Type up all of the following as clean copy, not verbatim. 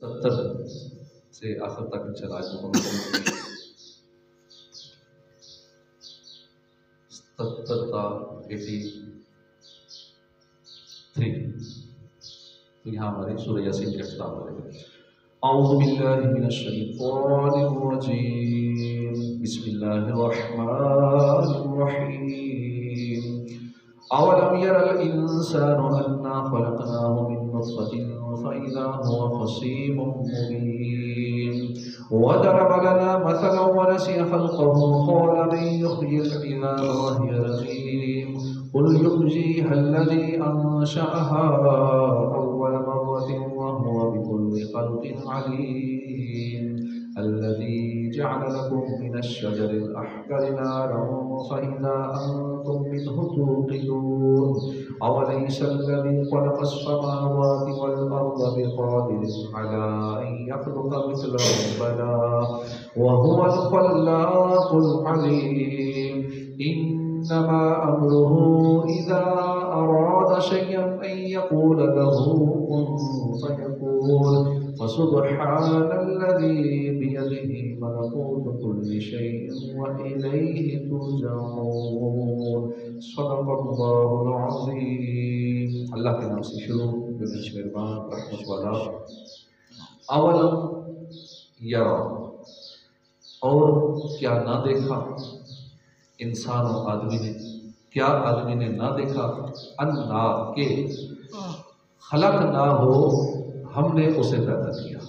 70 से आखिर तक इंशाअल्लाह आज मुकम्मल करेंगे। 77 का 83। तो यहाँ हमारे सूरह यासीन के अख्ताम करेंगे। औज़ु बिल्लाहि मिनश शैतानिर रजीम, बिस्मिल्लाहिर रहमानिर रहीम। अवलम यरल इंसानु अन्ना खलक़नाहु मिन नुत्फ़तिन फ़इज़ा हुवा ख़सीमुम मुबीन। वदरब लना मसलन वनसिया ख़ल्क़हु क़ाल मन युह्यिल इज़ाम वहिय रमीम। क़ुल युह्यीहा अल्लज़ी अंशअहा अव्वल मर्रतिन वहुवा बिकुल्लि ख़ल्क़िन अलीम। अल्लज़ी जअल लकुम मिनश शजरिल अहज़रि नारन फ़इज़ा अंतुम मिन्हु तूक़िदून। अवलैसा अल्लज़ी ख़लक़स समावाति वल अर्ज़ बिक़ादिरिन अला अन यख़्लुक़ मिस्लहुम बला वहुवल ख़ल्लाक़ुल अलीम। इन्नमा अम्रुहु इज़ा अरादा शय'अन अन यक़ूल लहु कुन फ़यकून। फसुब्हानल्लज़ी बियदिही मलकूतु कुल्लि शैइन व इलैहि तुरजऊन। सदक़ल्लाहुल अज़ीम। अल्लाह के नाम से शुरू, जो मेहरबान रहमत वाला। अवलम यरा, और क्या ना देखा इंसान और आदमी ने, क्या आदमी ने ना देखा, अन्ना के खलक़ना हो, हमने उसे पैदा किया,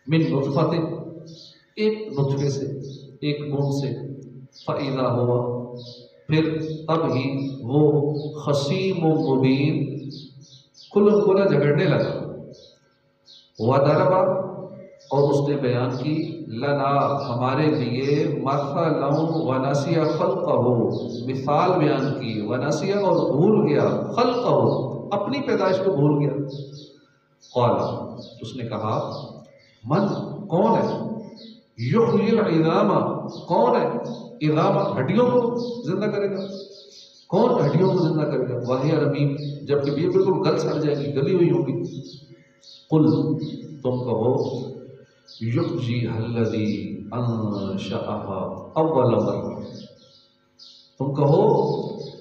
मिन नुत्फ़तिन, एक नुत्फ़े से, एक बूंद से, फ़इज़ा हुआ, फिर तब ही वो ख़सीमुम मुबीन, खुला खुला झगड़ने लगा। वदरबा, और उसने बयान की, लना, हमारे लिए, मसलन वनसिया ख़ल्क़हु, मिसाल बयान की, वनसिया, और भूल गया, ख़ल्क़हु, अपनी पैदाइश को भूल गया। क़ाला, उसने कहा, मन, कौन है, युह्यिल इज़ामा, कौन है, इज़ामा, हड्डियों को जिंदा करेगा, कौन हड्डियों को जिंदा करेगा, वहिय रमीम, जबकि ये बिल्कुल गल सड़ जाएगी, गली हुई होगी। कुल, तुम कहो, युह्यीहल्लज़ी अंशअहा अव्वल मर्रा, तुम कहो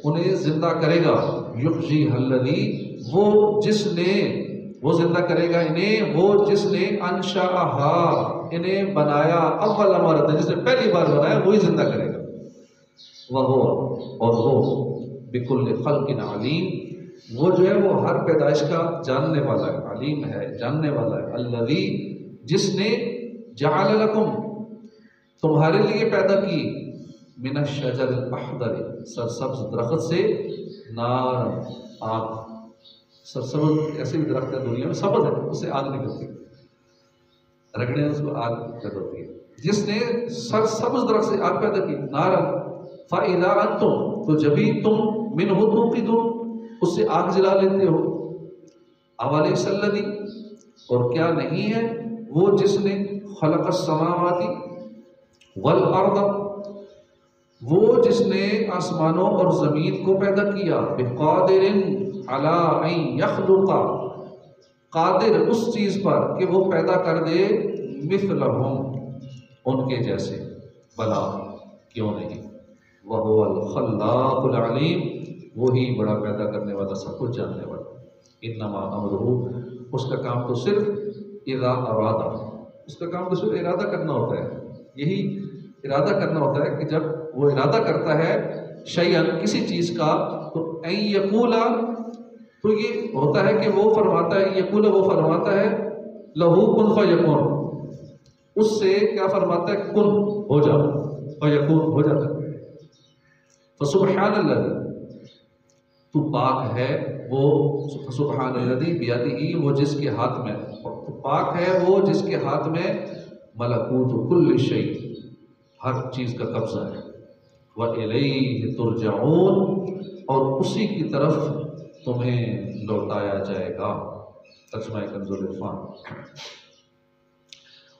उन्हें जिंदा करेगा, युह्यीहल्लज़ी, वो जिसने, वो जिंदा करेगा इन्हें, वो जिसने, अंशअहा, इन्हें बनाया, अव्वल मर्रा, जिसने पहली बार बनाया वही जिंदा करेगा। वह, और वो, बिकुल्लि ख़ल्क़िन अलीम, वो जो है वो हर पैदाइश का जानने वाला है, अलीम है, जानने वाला है। अल्लज़ी, जिसने, जअल लकुम, तुम्हारे लिए पैदा की, मिनश शजरिल अख़ज़रि, सरसब्ज़ दरख्त से, नार, आग। सरसब्ज़ ऐसे भी दरख्त है दुनिया में, सब्ज़ है, उससे आग निकलती है, रगड़े उसको आग पैदा होती है। जिसने सरसब्ज़ दरख्त से आग पैदा की, नार, फ़इज़ा अंतुम, तो जभी तुम मिन्हु तूक़िदून, उससे आग जला लेते हो। अवलैसा अल्लज़ी, और क्या नहीं है वो जिसने, खलक़स समावाति वल अर्द, वो जिसने आसमानों और ज़मीन को पैदा किया, बिक़ादिरिन अला अन यख़्लुक़ा, कादिर उस चीज़ पर कि वो पैदा कर दे, मिस्लहुम, उनके जैसे, बला, क्यों नहीं, वहुवल ख़ल्लाक़ुल अलीम, वही बड़ा पैदा करने वाला, सब कुछ जानने वाला। इन्नमा अमरुहु, उसका काम तो सिर्फ, इज़ा अरादा, उसका काम तो सिर्फ इरादा करना होता है। यही इरादा करना होता है कि जब वो इरादा करता है शैअन, किसी चीज़ का, तो अन यक़ूला, तो ये होता है कि वो फरमाता है, यक़ूला, वो फरमाता है, लहू कुन फ़यकून, उससे क्या फरमाता है, कुन, हो जा, फ़यकून, हो जाता है। फ़सुब्हानल्लज़ी, तू पाक है वो, सुब्हानल्लज़ी बियदिही, वो जिसके हाथ में, तो पाक है वो जिसके हाथ में, मलकूतु कुल्लि शै, हर चीज़ का कब्जा है। व इलैहि तुरजऊन, और उसी की तरफ तुम्हें लौटाया जाएगा। तर्जुमा कंज़ुल इरफ़ान।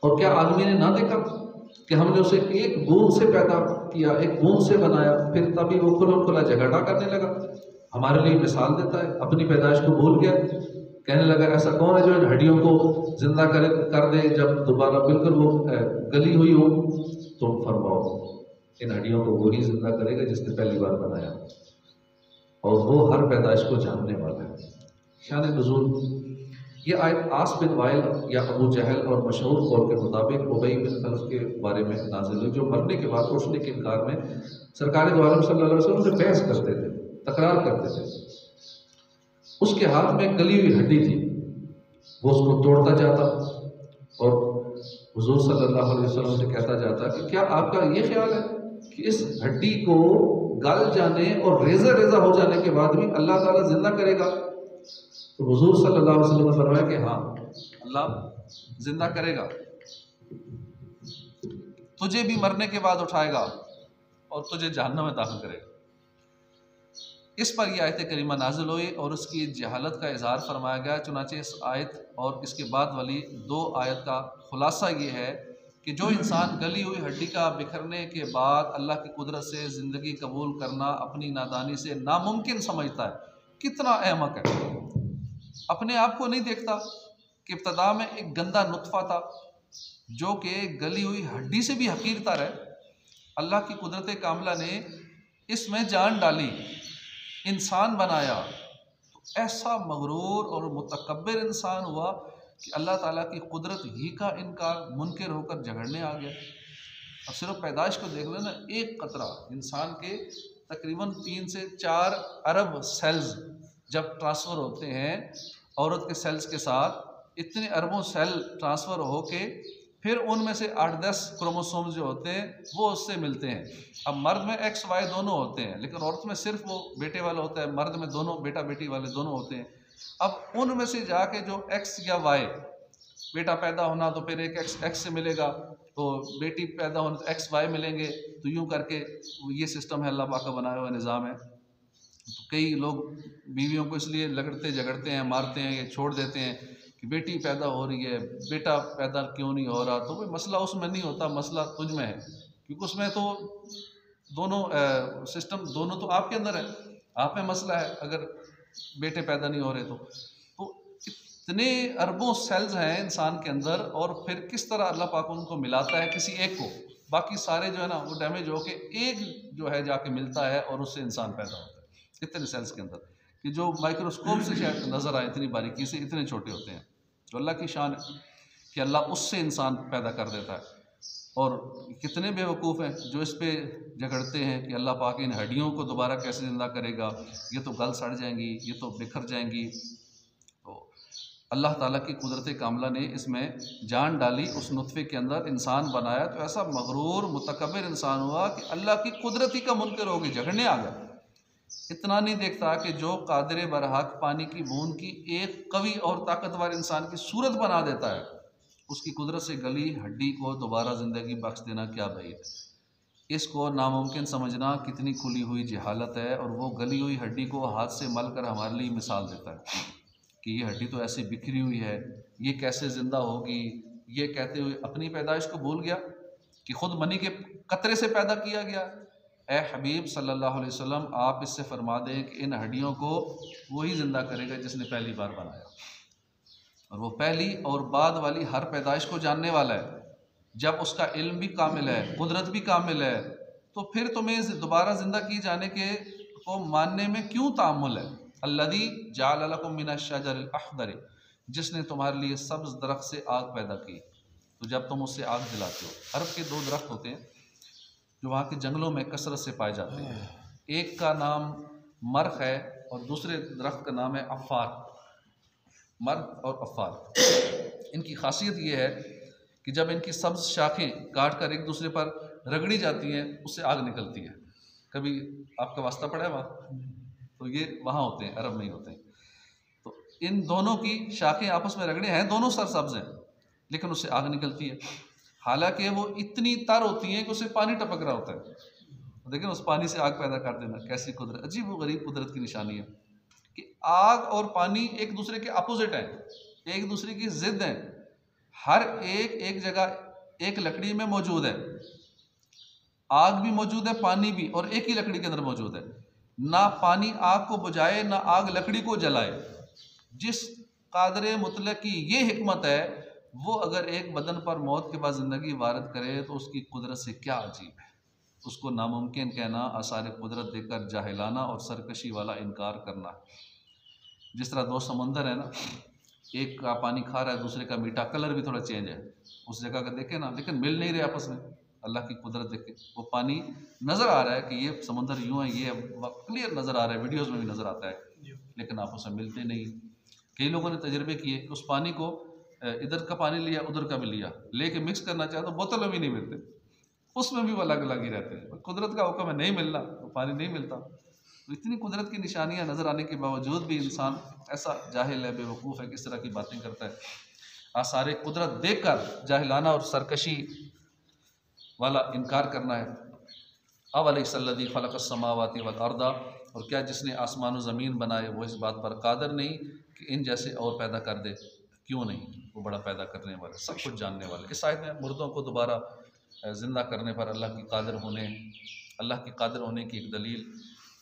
और क्या आदमी ने ना देखा कि हमने उसे एक बूंद से पैदा किया, एक बूंद से बनाया, फिर तभी वो खुला खुला झगड़ा करने लगा। हमारे लिए मिसाल देता है, अपनी पैदाइश को भूल गया कहने लगा ऐसा कौन है जो इन हड्डियों को जिंदा कर दे जब दोबारा बिल्कुल वो गली हुई हो। तुम फरमाओ इन हड्डियों को वही जिंदा करेगा जिसने पहली बार बनाया, और वो हर पैदाइश को जानने वाला है। शान नुज़ूल ये आयत आस बिन वाइल या अबू जहल और मशहूर कौल के मुताबिक उबई बिन खलफ के बारे में नाजिल हुई, जो मरने के बाद उठने के इनकार में सरकार दो आलम सल्लल्लाहु अलैहि वसल्लम से बहस करते थे, तकरार करते थे। उसके हाथ में गली हुई हड्डी थी, वो उसको तोड़ता जाता और हुजूर सल्लल्लाहु अलैहि वसल्लम से कहता जाता कि क्या आपका ये ख्याल है कि इस हड्डी को गल जाने और रेजा रेजा हो जाने के बाद भी अल्लाह ताला जिंदा करेगा? तो हुजूर सल्लल्लाहु अलैहि वसल्लम ने फरमाया कि हाँ, अल्लाह जिंदा करेगा, तुझे भी मरने के बाद उठाएगा और तुझे जहन्नम में दाखिल करेगा। इस पर यह आयत करीमा नाजिल हुई और उसकी जहालत का इजहार फरमाया गया। चुनांचे इस आयत और इसके बाद वाली 2 आयत का खुलासा ये है कि जो इंसान गली हुई हड्डी का बिखरने के बाद अल्लाह की कुदरत से ज़िंदगी कबूल करना अपनी नादानी से नामुमकिन समझता है, कितना अहमक है। अपने आप को नहीं देखता कि इब्तदा में एक गंदा नुत्फ़ा था जो कि गली हुई हड्डी से भी हकीर तर है। अल्लाह की कुदरत कामला ने इसमें जान डाली, इंसान बनाया, तो ऐसा मगरूर और मुतकब्बिर इंसान हुआ कि अल्लाह ताला की कुदरत ही का इनकार मुनकिर होकर झगड़ने आ गया। अब सिर्फ पैदाइश को देख लेना, एक कतरा इंसान के तकरीबन 3 से 4 अरब सेल्स जब ट्रांसफ़र होते हैं औरत के सेल्स के साथ, इतने अरबों सेल ट्रांसफ़र होके फिर उनमें से 8-10 क्रोमोसोम्स जो होते हैं वो उससे मिलते हैं। अब मर्द में XY दोनों होते हैं, लेकिन औरत में सिर्फ वो बेटे वाला होता है, मर्द में दोनों बेटा बेटी वाले दोनों होते हैं। अब उनमें से जाके जो X या Y, बेटा पैदा होना तो फिर एक X से मिलेगा, तो बेटी पैदा होना तो XY मिलेंगे, तो यूँ करके ये सिस्टम है, अल्लाह पाक का बनाया हुआ निज़ाम है। तो कई लोग बीवियों को इसलिए लगड़ते झगड़ते हैं, मारते हैं, ये छोड़ देते हैं कि बेटी पैदा हो रही है, बेटा पैदा क्यों नहीं हो रहा। तो भाई मसला उसमें नहीं होता, मसला तुझ में है, क्योंकि उसमें तो दोनों सिस्टम दोनों तो आपके अंदर है, आप में मसला है अगर बेटे पैदा नहीं हो रहे तो इतने अरबों सेल्स हैं इंसान के अंदर, और फिर किस तरह अल्लाह पाक उनको मिलाता है किसी एक को, बाकी सारे जो है ना वो डैमेज होके एक जो है जाके मिलता है और उससे इंसान पैदा होता है। इतने सेल्स के अंदर कि जो माइक्रोस्कोप से शायद नज़र आए, इतनी बारीकी से इतने छोटे होते हैं। तो अल्लाह की शान है कि अल्लाह उससे इंसान पैदा कर देता है। और कितने बेवकूफ़ हैं जो इस पे झगड़ते हैं कि अल्लाह पाक इन हड्डियों को दोबारा कैसे ज़िंदा करेगा, ये तो गल सड़ जाएंगी, ये तो बिखर जाएंगी। तो अल्लाह ताला की कुदरत कामला ने इसमें जान डाली, उस नुत्फ़े के अंदर इंसान बनाया, तो ऐसा मगरूर मुतकब्बिर इंसान हुआ कि अल्लाह की कुदरत ही का मुनकर हो गई, झगड़ने आ गया। इतना नहीं देखता कि जो कादिर बरहक पानी की बूंद की एक कवि और ताकतवर इंसान की सूरत बना देता है, उसकी कुदरत से गली हड्डी को दोबारा ज़िंदगी बख्श देना क्या भाई है। इसको नामुमकिन समझना कितनी खुली हुई जहालत है। और वो गली हुई हड्डी को हाथ से मल कर हमारे लिए मिसाल देता है कि ये हड्डी तो ऐसी बिखरी हुई है, ये कैसे ज़िंदा होगी। ये कहते हुए अपनी पैदाइश को भूल गया कि ख़ुद मनी के कतरे से पैदा किया गया। ए हबीब सल्लल्लाहु अलैहि वसल्लम, आप इससे फरमा दें कि इन हड्डियों को वही ज़िंदा करेगा जिसने पहली बार बनाया, और वो पहली और बाद वाली हर पैदाइश को जानने वाला है। जब उसका इल्म भी कामिल है, कुदरत भी कामिल है, तो फिर तुम्हें दोबारा ज़िंदा किए जाने के को मानने में क्यों तामुल है। अल्लज़ी जअल लकुम मिनश शजरिल अख़दर, जिसने तुम्हारे लिए सब्ज़ दरख्त से आग पैदा की, तो जब तुम उससे आग जलाते हो। अरब के 2 दरख्त होते हैं जो वहाँ के जंगलों में कसरत से पाए जाते हैं। एक का नाम मर्ख है और दूसरे दरख्त का नाम है अफ़ार। मर्ख और अफ़ार, इनकी खासियत ये है कि जब इनकी सब्ज़ शाखें काट कर एक दूसरे पर रगड़ी जाती हैं, उससे आग निकलती है। कभी आपका वास्ता पड़ा है वहाँ? तो ये वहाँ होते हैं, अरब में ही होते हैं। तो इन दोनों की शाखें आपस में रगड़े हैं, दोनों सरसब्ज़ हैं, लेकिन उससे आग निकलती है। हालांकि वो इतनी तर होती हैं कि उससे पानी टपक रहा होता है। लेकिन उस पानी से आग पैदा कर देना कैसी कुदरत, अजीब व गरीब कुदरत की निशानी है कि आग और पानी एक दूसरे के अपोजिट हैं, एक दूसरे की ज़िद हैं। हर एक जगह एक लकड़ी में मौजूद है, आग भी मौजूद है, पानी भी, और एक ही लकड़ी के अंदर मौजूद है। ना पानी आग को बुझाए, ना आग लकड़ी को जलाए। जिस कादिर मुतलक की ये हिकमत है, वो अगर एक बदन पर मौत के बाद ज़िंदगी वारद करे तो उसकी कुदरत से क्या अजीब है। उसको नामुमकिन कहना, आसार कुदरत देकर जाहिलाना और सरकशी वाला इनकार करना। जिस तरह दो समंदर है ना, एक का पानी खा रहा है, दूसरे का मीठा, कलर भी थोड़ा चेंज है उस जगह का देखे ना, लेकिन मिल नहीं रहे आपस में। अल्लाह की कुदरत देखे, वो पानी नज़र आ रहा है कि ये समंदर यूँ है, ये क्लियर नज़र आ रहा है, वीडियोज़ में भी नज़र आता है, लेकिन आपस में मिलते नहीं। कई लोगों ने तजर्बे किए कि उस पानी को इधर का पानी लिया, उधर का भी लिया, लेके मिक्स करना चाहे तो बोतल में भी नहीं मिलते, उसमें भी वो अलग अलग ही रहते हैं। कुदरत का हुक्म है, नहीं मिलना तो पानी नहीं मिलता। तो इतनी कुदरत की निशानियां नज़र आने के बावजूद भी इंसान ऐसा जाहिल है, बेवकूफ़ है, किस तरह की बातें करता है। आसारे कुदरत देख कर जाहिलाना और सरकशी वाला इनकार करना है। अवलैसल्लज़ी खलक़स समावाति वल अर्दा, और क्या जिसने आसमान व ज़मीन बनाए वो इस बात पर कादिर नहीं कि इन जैसे और पैदा कर दे। क्यों नहीं, वो बड़ा पैदा करने वाले, सब कुछ जानने वाले। इस आयत में मुर्दों को दोबारा ज़िंदा करने पर अल्लाह की कादिर होने की एक दलील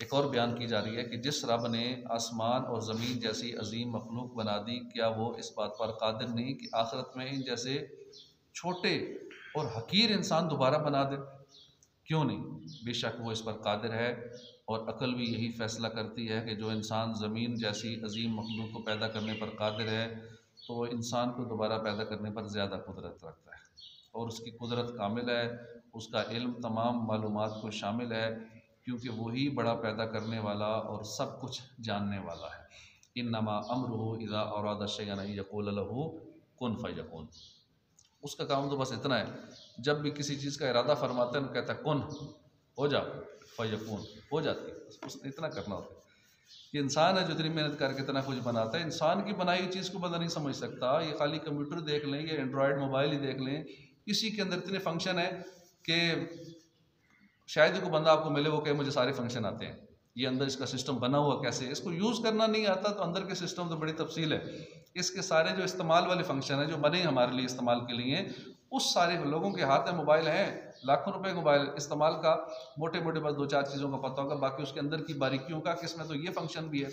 एक और बयान की जा रही है कि जिस रब ने आसमान और ज़मीन जैसी अजीम मखलूक बना दी, क्या वो इस बात पर कादिर नहीं कि आखिरत में इन जैसे छोटे और हकीर इंसान दोबारा बना दे। क्यों नहीं, बेशक वो इस पर कादिर है। और अक्ल भी यही फ़ैसला करती है कि जो इंसान ज़मीन जैसी अजीम मखलूक को पैदा करने पर कादिर है, तो वो इंसान को दोबारा पैदा करने पर ज़्यादा कुदरत रखता है, और उसकी कुदरत कामिल है, उसका इल्म तमाम मालूमात को शामिल है, क्योंकि वही बड़ा पैदा करने वाला और सब कुछ जानने वाला है। इन्नमा अम्रुहु इज़ा अरादा शयअन अन यक़ूल लहू कुन फयकून। उसका काम तो बस इतना है, जब भी किसी चीज़ का इरादा फरमाता है, कहता है कुन हो जा, फयकून हो जाती है। उसने इतना करना होता है। कि इंसान है जो इतनी मेहनत करके इतना कुछ बनाता है, इंसान की बनाई हुई चीज़ को बंदा नहीं समझ सकता। ये खाली कंप्यूटर देख लें या एंड्रॉयड मोबाइल ही देख लें, इसी के अंदर इतने फंक्शन है कि शायद ही कोई बंदा आपको मिले वो कहे मुझे सारे फंक्शन आते हैं। ये अंदर इसका सिस्टम बना हुआ कैसे, इसको यूज़ करना नहीं आता तो अंदर के सिस्टम तो बड़ी तफसील है। इसके सारे जो इस्तेमाल वाले फंक्शन हैं जो बने हमारे लिए इस्तेमाल के लिए, उस सारे लोगों के हाथ में मोबाइल हैं, लाखों रुपए मोबाइल इस्तेमाल का, मोटे मोटे बस दो चार चीज़ों का पता होगा, बाकी उसके अंदर की बारीकियों का कि इसमें तो ये फंक्शन भी है,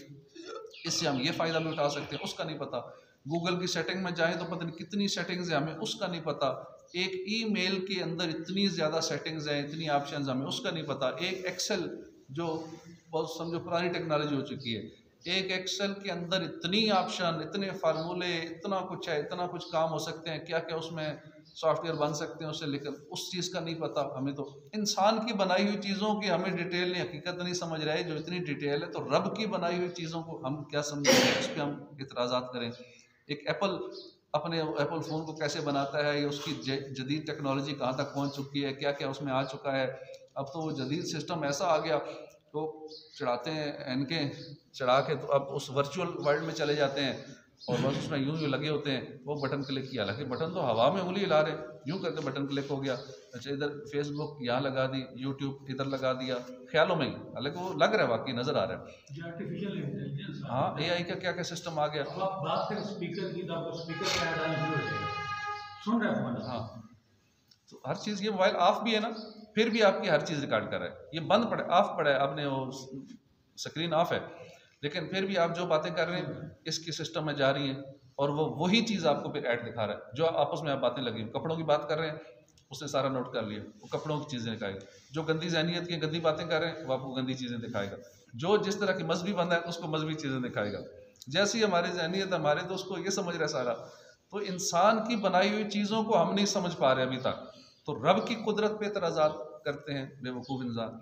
इससे हम ये फ़ायदा भी उठा सकते हैं, उसका नहीं पता। गूगल की सेटिंग में जाएँ तो पता नहीं कितनी सेटिंग्स हैं, हमें उसका नहीं पता। एक ईमेल के अंदर इतनी ज़्यादा सेटिंग्स हैं, इतनी ऑप्शंस, हमें उसका नहीं पता। एक एक्सेल जो बहुत समझो पुरानी टेक्नोलॉजी हो चुकी है, एक एक्सेल के अंदर इतनी ऑप्शन, इतने फार्मूले, इतना कुछ है, इतना कुछ काम हो सकते हैं, क्या क्या उसमें सॉफ्टवेयर बन सकते हैं उससे, लेकर उस चीज़ का नहीं पता हमें। तो इंसान की बनाई हुई चीज़ों की हमें डिटेल नहीं, हकीकत नहीं समझ रहे, जो इतनी डिटेल है, तो रब की बनाई हुई चीज़ों को हम क्या समझेंगे, उस पर हम इतराज़ात करें। एक एप्पल अपने एप्पल फ़ोन को कैसे बनाता है, या उसकी जदीद टेक्नोलॉजी कहाँ तक पहुँच चुकी है, क्या क्या उसमें आ चुका है। अब तो वो जदीद सिस्टम ऐसा आ गया, तो चढ़ाते हैं इनके, चढ़ा के तो अब उस वर्चुअल वर्ल्ड में चले जाते हैं, और बस उसमें यूं लगे होते हैं, वो बटन क्लिक किया, हालांकि बटन तो हवा में उंगली हिला रहे, यूं करके बटन क्लिक हो गया। अच्छा, इधर फेसबुक यहाँ लगा दी, यूट्यूब इधर लगा दिया, ख्यालों में ही, हालांकि वो लग रहा है, वाकई नज़र आ रहा है। आर्टिफिशियल इंटेलिजेंस, हाँ, AI का क्या क्या सिस्टम आ गया। अब आप बात करें स्पीकर की, तो आपको स्पीकर का ऐड आना शुरू हो जाएगा, सुन रहे हैं। हाँ, तो हर चीज़, ये मोबाइल ऑफ भी है ना, फिर भी आपकी हर चीज़ रिकॉर्ड कर रहा है। ये बंद पड़ा, ऑफ पड़ा है, आपने वो स्क्रीन ऑफ है, लेकिन फिर भी आप जो बातें कर रहे हैं इसके सिस्टम में जा रही हैं, और वो वही चीज़ आपको फिर ऐड दिखा रहा है। जो आपस में आप बातें लगी, कपड़ों की बात कर रहे हैं, उसने सारा नोट कर लिया, वो कपड़ों की चीज़ें दिखाएगा। जो गंदी ज़हनियत की गंदी बातें कर रहे हैं, वो आपको गंदी चीज़ें दिखाएगा। जो जिस तरह की मजहबी बंदा है, उसको मजहबी चीज़ें दिखाएगा। जैसी हमारी ज़हनियत हमारे, तो उसको ये समझ रहा है सारा। तो इंसान की बनाई हुई चीज़ों को हम नहीं समझ पा रहे अभी तक, तो रब की कुदरत पे एतराज़ात करते हैं बेवकूफ़ इंसान।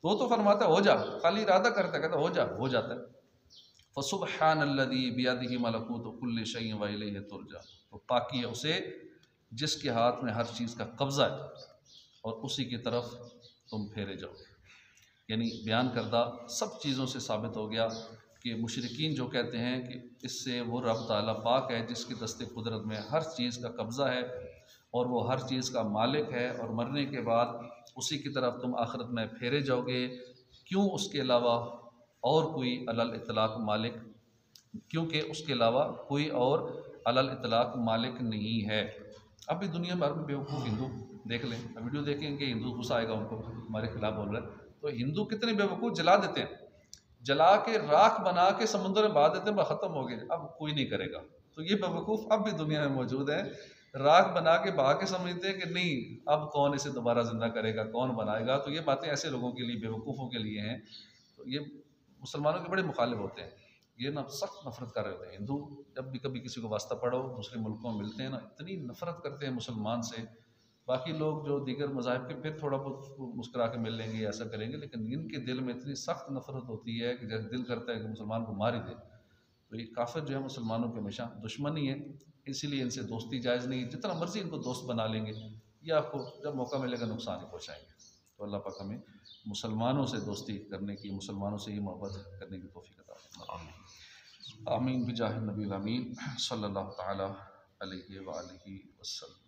तो फरमाता हो जा, खाली इरादा करता है, कहता हो जा, हो जाता है। फसुब्हानल्लज़ी बियदिही मलकूतु कुल्लि शैइन व इलैहि तुरजा। तो पाकी है उसे जिसके हाथ में हर चीज़ का कब्ज़ा है, और उसी की तरफ तुम फेरे जाओ। यानी बयान करदा सब चीज़ों से साबित हो गया कि मुशरिकीन जो कहते हैं कि इससे वो रब ताला पाक है जिसके दस्ते कुदरत में हर चीज़ का कब्ज़ा है, और वो हर चीज़ का मालिक है, और मरने के बाद उसी की तरफ तुम आखिरत में फेरे जाओगे। क्यों उसके अलावा और कोई अलल इतलाक़ मालिक, क्योंकि उसके अलावा कोई और अलल इतलाक़ मालिक नहीं है। अभी दुनिया भर में बेवकूफ़ हिंदू देख लें, वीडियो देखेंगे, हिंदू गुस्सा आएगा उनको, हमारे खिलाफ बोल रहे हैं। तो हिंदू कितने बेवकूफ़, जला देते हैं, जला के राख बना के समुद्र में बहा देते हैं, ख़त्म हो गए, अब कोई नहीं करेगा। तो ये बेवकूफ़ अब भी दुनिया में मौजूद है, राख बना के बहा के समझते हैं कि नहीं अब कौन इसे दोबारा ज़िंदा करेगा, कौन बनाएगा। तो ये बातें ऐसे लोगों के लिए, बेवकूफ़ों के लिए हैं। तो ये मुसलमानों के बड़े मुखालिफ होते हैं, ये ना सख्त नफरत कर रहे होते हैं। हिंदू जब भी कभी किसी को वास्ता पढ़ो दूसरे मुल्कों में मिलते हैं ना, इतनी नफरत करते हैं मुसलमान से। बाकी लोग जो दीगर मज़ाहिब के फिर थोड़ा बहुत मुस्कुरा के मिल लेंगे, ऐसा करेंगे, लेकिन इनके दिल में इतनी सख्त नफरत होती है कि जब दिल करता है कि मुसलमान को मार ही दे। तो ये काफिर जो है मुसलमानों के हमेशा दुश्मन ही है, इसीलिए इनसे दोस्ती जायज़ नहीं। जितना मर्जी इनको दोस्त बना लेंगे, ये आपको जब मौका मिलेगा नुकसान ही पहुँचाएंगे। तो अल्लाह पाक हमें मुसलमानों से दोस्ती करने की, मुसलमानों से ही मोहब्बत करने की तौफीक अता फरमाए। आमीन बिजाह नबी अमीन सल्लल्लाहु तआला अलैहि व आलिहि वसल्लम।